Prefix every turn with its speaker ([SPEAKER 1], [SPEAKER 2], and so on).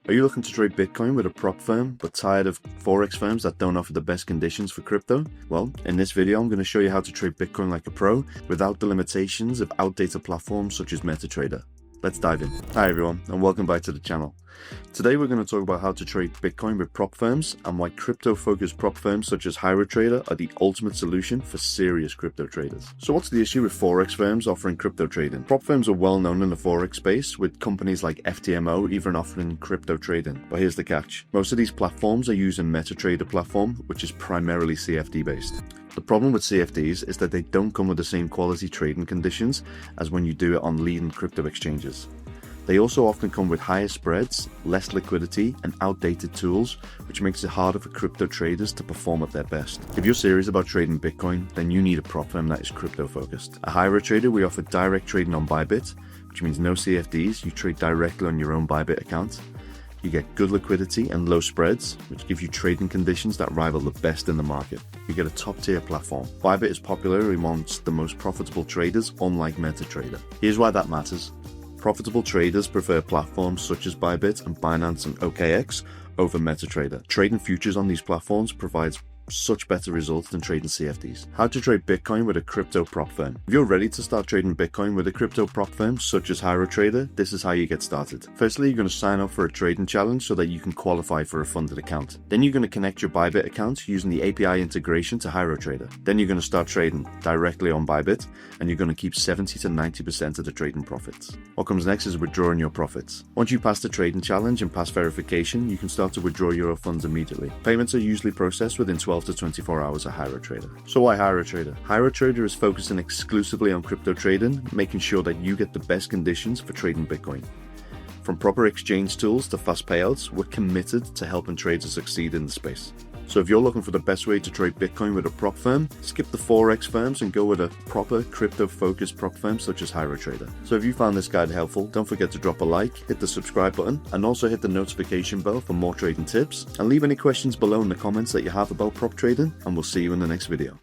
[SPEAKER 1] Are you looking to trade Bitcoin with a prop firm but tired of Forex firms that don't offer the best conditions for crypto? Well, in this video I'm going to show you how to trade Bitcoin like a pro without the limitations of outdated platforms such as MetaTrader. Let's dive in. Hi everyone, and welcome back to the channel. Today we're going to talk about how to trade Bitcoin with prop firms and why crypto-focused prop firms such as HyroTrader are the ultimate solution for serious crypto traders. So what's the issue with Forex firms offering crypto trading? Prop firms are well known in the Forex space, with companies like FTMO even offering crypto trading. But here's the catch. Most of these platforms are using MetaTrader platform, which is primarily CFD based. The problem with CFDs is that they don't come with the same quality trading conditions as when you do it on leading crypto exchanges. They also often come with higher spreads, less liquidity, and outdated tools, which makes it harder for crypto traders to perform at their best. If you're serious about trading Bitcoin, then you need a prop firm that is crypto focused. At HyroTrader, we offer direct trading on Bybit, which means no CFDs, you trade directly on your own Bybit account. You get good liquidity and low spreads, which give you trading conditions that rival the best in the market. You get a top-tier platform. Bybit is popular amongst the most profitable traders, unlike MetaTrader. Here's why that matters. Profitable traders prefer platforms such as Bybit and Binance and OKX over MetaTrader. Trading futures on these platforms provides such better results than trading CFDs. How to trade Bitcoin with a crypto prop firm. If you're ready to start trading Bitcoin with a crypto prop firm such as HyroTrader, this is how you get started. Firstly, you're going to sign up for a trading challenge so that you can qualify for a funded account. Then you're going to connect your Bybit account using the API integration to HyroTrader. Then you're going to start trading directly on Bybit, and you're going to keep 70 to 90% of the trading profits. What comes next is withdrawing your profits. Once you pass the trading challenge and pass verification, you can start to withdraw your funds immediately. Payments are usually processed within 12 to 24 hours at HyroTrader. So why HyroTrader? HyroTrader is focusing exclusively on crypto trading, making sure that you get the best conditions for trading Bitcoin. From proper exchange tools to fast payouts, we're committed to helping traders succeed in the space. So if you're looking for the best way to trade Bitcoin with a prop firm, skip the Forex firms and go with a proper crypto-focused prop firm such as HyroTrader. So if you found this guide helpful, don't forget to drop a like, hit the subscribe button, and also hit the notification bell for more trading tips. And leave any questions below in the comments that you have about prop trading, and we'll see you in the next video.